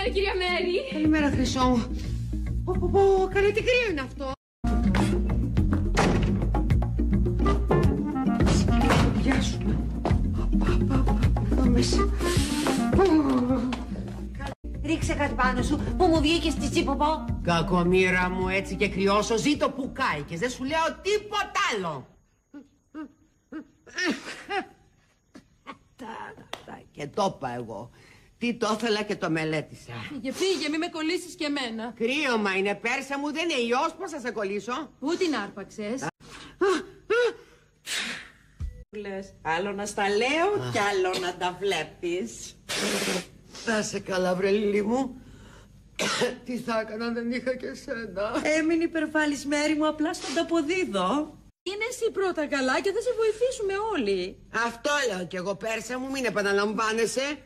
Καλημέρα, κυρία Μέρη. Καλημέρα, Χρυσό μου. Πω, καλέ, τι κρύο είναι αυτό. Γεια σου. Εδώ μέσα. Ρίξε κάτι πάνω σου που μου βγήκε στη τσίποπο. Κακομοίρα μου, έτσι και κρυώσω. Ζήτω που κάηκες. Δεν σου λέω τίποτα άλλο. Και το είπα εγώ. Τι το ήθελα και το μελέτησα. Φύγε, μη με κολλήσεις και εμένα. Κρύωμα είναι, Πέρσα μου, δεν είναι ιός. Πώς θα σε κολλήσω. Πού την άρπαξες? Λες, άλλο να στα λέω κι άλλο να τα βλέπεις. Να σε καλά, βρε Λίλη μου. Τι θα έκανα αν δεν είχα και σένα. Έμεινε υπερβάλλεις, Μέρη μου, απλά στον ταποδίδω. Είναι εσύ πρώτα καλά και θα σε βοηθήσουμε όλοι. Αυτό λέω κι εγώ, Πέρσα μου, μην επαναλαμβάνεσαι.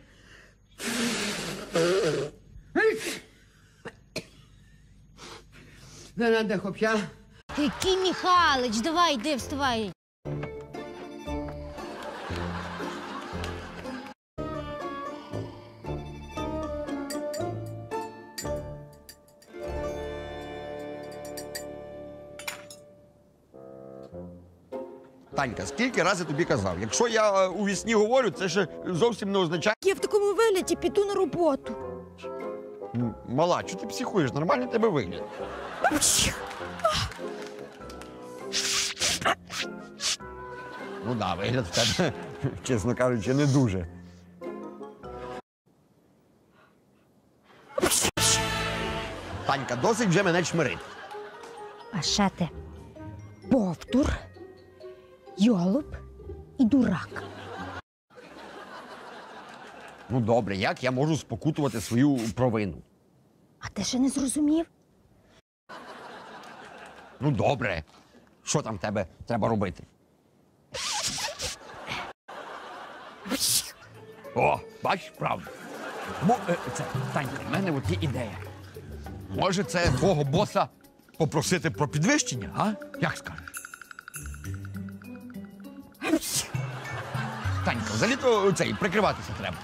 Δεν αντέχω πια. Який Михайлович, давай, йди, вставай. Танька, скільки разів тобі казав? Якщо я у вісні говорю, це ще зовсім не означає... Я в такому вигляді піду на роботу. Мала, чого ти психуєш? Нормальний тебе вигляд. Ну да, вигляд в тебе, чесно кажучи, не дуже. Танька, досить вже мене чмирити. А ще ти повтор, йолоп і дурак. Ну добре, як я можу спокутувати свою провину? А ти ще не зрозумів? Ну добре. Що там в тебе треба робити? О, бачиш, правда. Це, Танька, в мене от є ідея. Може, це твого боса попросити про підвищення, а? Як скажеш? Танька, взагалі-то цей, прикриватися треба.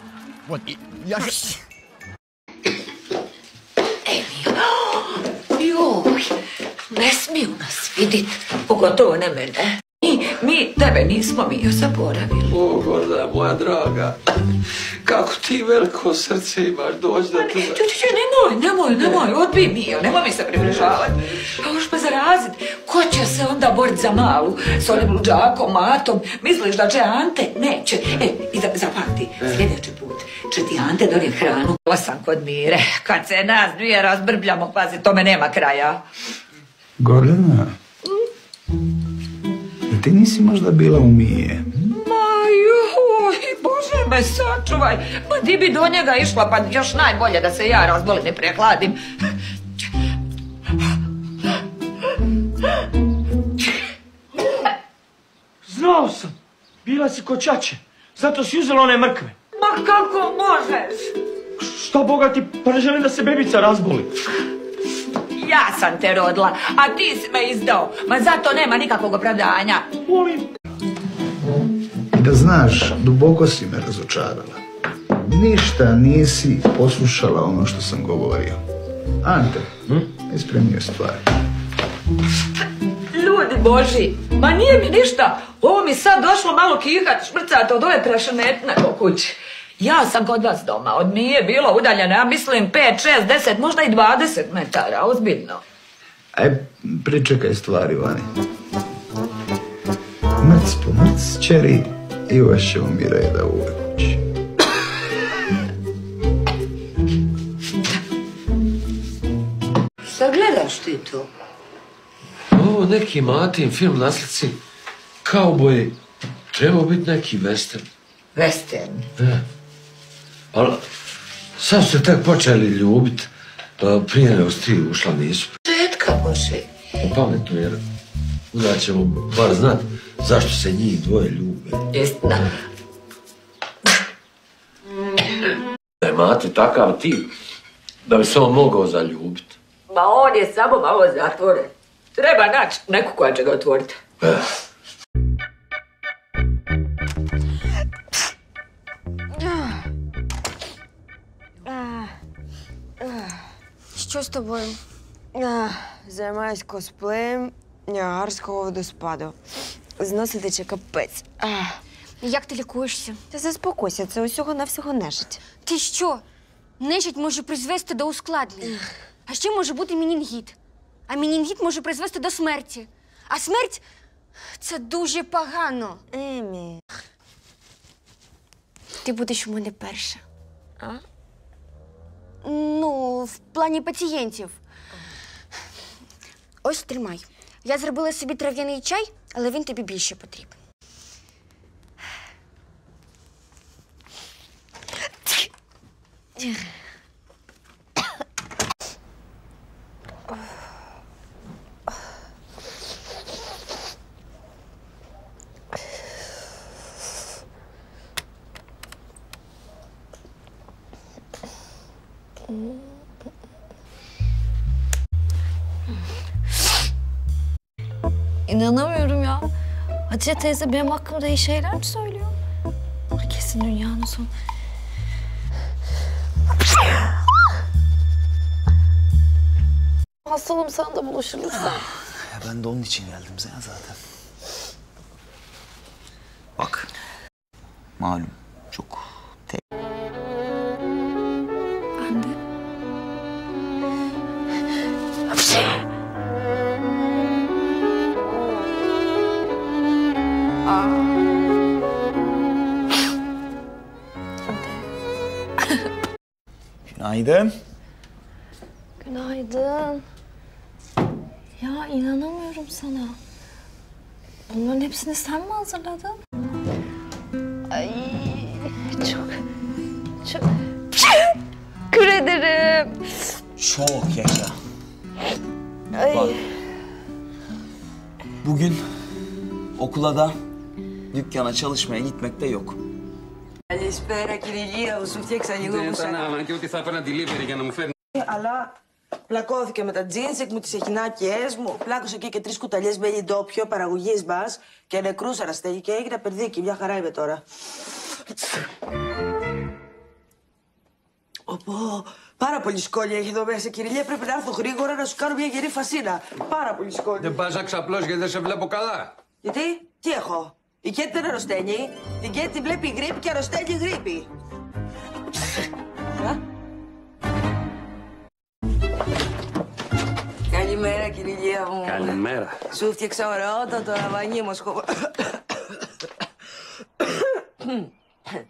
От, і я ж... Joj, ne smiju nas vidit, pogotovo ne mene. Mi tebe nismo mi zaboravili. O, Gorda, moja draga, kako ti veliko srce imaš, dođi da te... Nemoj, odbij Mio, nemoj mi se približavati. Pa još me zarazit, ko će se onda borit za malu, s onim luđakom, matom, misliš da će Ante? Neće. I zapamti, sljedeći put će ti Ante donijet hranu. Ovo sam kod Mire, kad se nas dvije razbrbljamo, pazi, tome nema kraja. Gordana, ti nisi možda bila u Mije? Ma joj, Bože me sačuvaj. Ma ti bi do njega išla, pa još najbolje da se ja razbolim i prehladim. Znao sam, bila si kod čače, zato si uzela one mrkve. Ma kako možeš? Što Boga ti, pa ne želim da se bebica razboli. Ja sam te rodila, a ti si me izdao. Ma zato nema nikakvog opravdanja. Volim. I da znaš, duboko si me razočarala. Ništa nisi poslušala ono što sam govorio. Ante, ispremio stvari. Ljudi Boži, ma nije mi ništa. Ovo mi sad došlo malo kihat, šmrcat od ove prašenetne po kući. Ja sam kod vas doma, od Mije bilo udaljeno, ja mislim 5, 6, 10, možda i 20 metara, ozbiljno. Aj, pričekaj stvari, Vani. Mrc po mrc, čeri, i uvešćemo mi reda u ove kući. Šta gledaš ti tu? Ovo neki Matin film na slici, Kauboji, trebao biti neki western. Western. Da. Ali, sad ste tek počeli ljubit, prije nego si ti ušla nisu. Tetka Boži. Pametno, jer onda ćemo bar znat zašto se njih dvoje ljube. Istina. Da je Mati takav tip, da bi se on mogao zaljubit. Ma on je samo malo zatvoren. Treba naći neku koja će ga otvoriti. Що з тобою? Займаюсь косплеєм Ніагарського водоспаду. Зносить тече капець. Як ти лікуєшся? Та заспокойся, це усього-навсього нежить. Ти що? Нежить може призвести до ускладнень. А ще може бути менінгіт. А менінгіт може призвести до смерті. А смерть – це дуже погано. Емі. Ти будеш у мене перша. А? Ну, в плані пацієнтів. Ось, тримай. Я зробила собі трав'яний чай, але він тобі більше потрібен. İnanamıyorum ya. Hatice teyze benim hakkımda iyi şeyler mi söylüyor? Kesin dünyanın sonu. Hastalığım sana da bulaşır lütfen. Ben de onun için geldim sana zaten. Bak. Malum çok Ben de. Günaydın. Günaydın. Ya inanamıyorum sana. Bunların hepsini sen mi hazırladın? Ay çok teşekkür ederim. Çok yaşa. Ay. Bak. Bugün okula da dükkana çalışmaya gitmek de yok. Καλησπέρα, κύριε Λία, σου φτιάξα λίγο Δεν ήταν ανάγκη ότι θα έπαιρνα delivery για να μου φέρνει. Αλλά πλακώθηκε με τα τζίνσεκ μου, τις εχινάκιές μου. Πλάκωσε εκεί και 3 κουταλιές μπέλι ντόπιο παραγωγής μπας και νεκρούς αραστέλει και έγινε περδίκι. Μια χαρά είμαι τώρα. Πάρα πολύ σκόλια έχει εδώ μέσα, κύριε Λία. Πρέπει να έρθω γρήγορα να σου κάνω μια γερή φασίνα. Πάρα πολύ σκόλια. Δεν πας να ξαπλώσεις γιατί δεν σε βλέπω καλά. Γιατί, τι έχω. Η Κέτη δεν αρρωσταίνει. Την Κέτη τη βλέπει η γρίπη και αρρωσταίνει η γρίπη. Καλημέρα, κύριε Λία μου. Καλημέρα. Σου φτιάξα ωραιότατο λαβανί μου.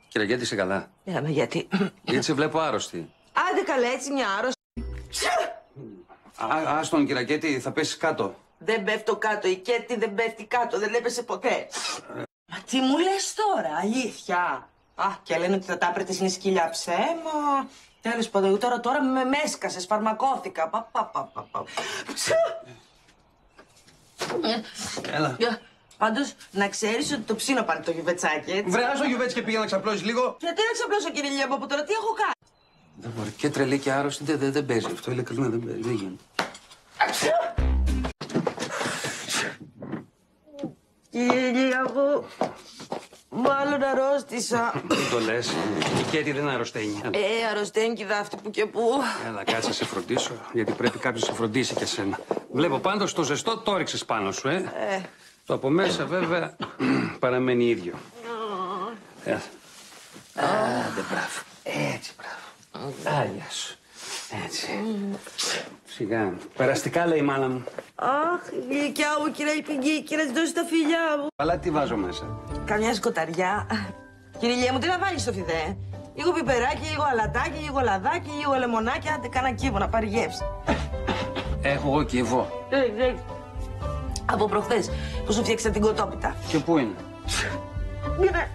Κυριακέτη, είσαι καλά? Μα γιατί. Γιατί σε βλέπω άρρωστη. Άντε καλά, έτσι μια άρρωστη. Άστον, Κυριακέτη, θα πέσεις κάτω. Δεν πέφτω κάτω. Η Κέτη δεν πέφτει κάτω. Δεν έπεσε ποτέ. Μα τι μου λες τώρα, αλήθεια. Και λένε ότι τα τάπρετες είναι σκυλιά ψέμα. Τέλος πάντων, τώρα με μέσκασες, φαρμακώθηκα. Έλα. Πάντως, να ξέρεις ότι το ψήνω πάλι το γιουβετσάκι, έτσι. Βρεάς το γιουβέτσι και πήγα να ξαπλώσεις λίγο. Γιατί να ξαπλώσω, κύριε Λία μου, από τώρα, τι έχω κάνει. Δεν μπορεί. Και τρελή και άρρωστη δεν παίζει αυτό. Ειλικρινά δεν παίζει. Δεν γίνεται. Κύριε Λία μου, μάλλον αρρώστησα. Τι το λες. Η Κέτη δεν αρρωσταίνει. Αρρωσταίνει και δάφτη που και που. Έλα, κάτσε να σε φροντίσω, γιατί πρέπει κάποιος να σε φροντίσει και σένα. Βλέπω πάντως το ζεστό το έριξες πάνω σου, Το από μέσα βέβαια παραμένει ίδιο. Άντε, μπράβο. Έτσι, μπράβο. Άγια σου. Έτσι. Σιγά. Περαστικά λέει η μάνα μου. Αχ, η γλυκιά μου, κύριε Υπηγή, και να της δώσει τα φιλιά μου. Αλλά τι βάζω μέσα. Καμιά σκοταριά. Κύριε Λία μου, τι να βάλεις στο φιδέ. Λίγο πιπεράκι, λίγο αλατάκι, λίγο λαδάκι, λίγο λεμονάκι. Άντε, κάνα κύβο να πάρει γεύση. Έχω εγώ κύβο. Έχεις. Από προχθές που σου φτιάξα την κοτόπιτα. Και πού είναι? Είναι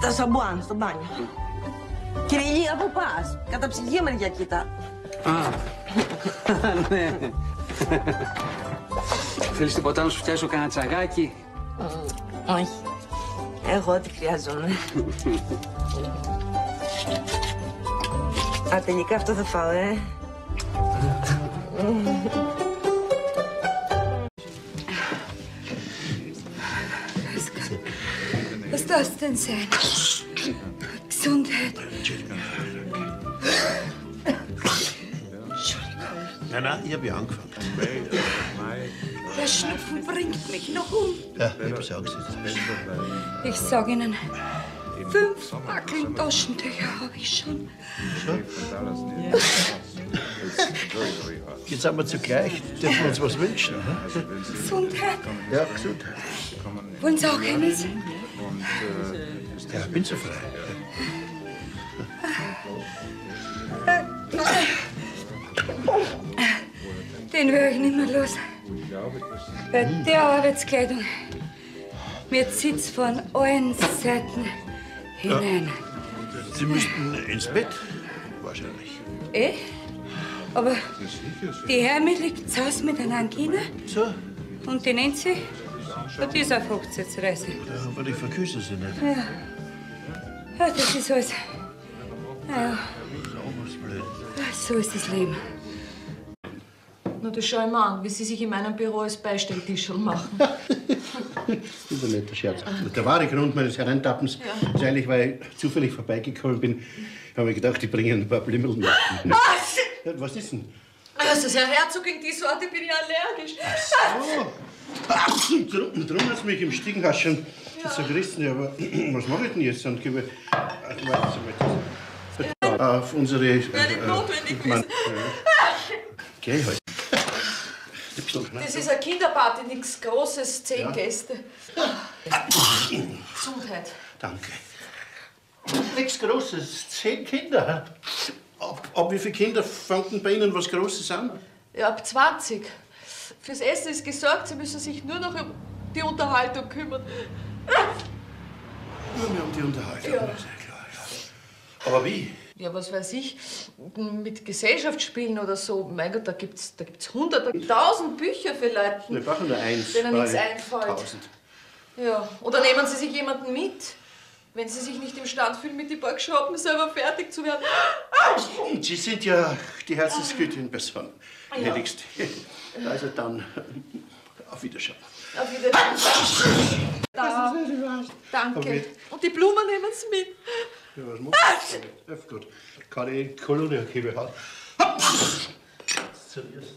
στα σαμπουάν, στο μπάνιο. Κύριε Λία, πού πας? Κατά ψυγεία μεριά κοίτα. Ναι. Θέλεις τίποτα να σου φτιάξω κανένα τσαγάκι? Όχι. Έχω ό,τι χρειάζομαι. Τελικά αυτό θα φάω, Was das denn sein? Gesundheit. Nein, ich habe ja angefangen. Der Schnupfen bringt mich noch um. Ja, ich hab's auch gesehen. Ich sag Ihnen, 5 Backeln Taschentücher habe ich schon. Jetzt sind wir zugleich. Dürfen wir uns was wünschen? Hm? Gesundheit. Ja, Gesundheit. Wollen Sie auch eines? Ja, bin so frei. Den höre ich nicht mehr los. Bei der Arbeitskleidung. Mir zieht's von allen Seiten hinein. Sie müssten ins Bett, wahrscheinlich. Aber die Hermi liegt zu Hause mit einer Angina. So? Und die Nancy, die ist auf Hochzeitsreise. Ja, aber ich verküsse sie nicht. Ja. Ja, das ist alles. Ja, Das ist auch was blöd. so ist das Leben. Na, das schau ich mir an, wie Sie sich in meinem Büro als Beistelltischl machen. Das ist ein netter Scherz. Der wahre Grund meines Hereintappens ist eigentlich, weil ich zufällig vorbeigekommen bin, habe ich gedacht, ich bringe ein paar Blimmeln mit. Was? Ja, was ist denn? Also, Herr Herzog, gegen die Sorte bin ich allergisch. Drum hat es mich im Stiegenhaus schon so gerissen. Ja, aber was mache ich denn jetzt? Und gebe auf unsere... Wäre nicht notwendig gewesen. Geh halt. Das ist eine Kinderparty, nichts Großes, 10 Gäste. Gesundheit. Danke. Nichts Großes, 10 Kinder. Ab wie viele Kinder fangen bei Ihnen was Großes an? Ja, ab 20. Fürs Essen ist gesorgt, Sie müssen sich nur noch um die Unterhaltung kümmern. Nur mehr um die Unterhaltung. Ja. Sehr klar, ja. Aber wie? Ja, was weiß ich, mit Gesellschaftsspielen oder so. Mein Gott, da gibt's hunderte, 1000 Bücher für Leute, Wir brauchen nur eins. denen nichts bei einfällt. 1000. Ja, oder nehmen Sie sich jemanden mit, wenn Sie sich nicht imstand fühlen, mit den paar Geschoppen selber fertig zu werden. Sie sind ja die Herzensgüte in Person. Ja. Gnädigst. Also dann, auf Wiedersehen. Auf Wiedersehen. Da. Danke. Und die Blumen nehmen Sie mit. Ja, was machst du? Ja, gut. Kann ich Kolonie behalten? Zuerst.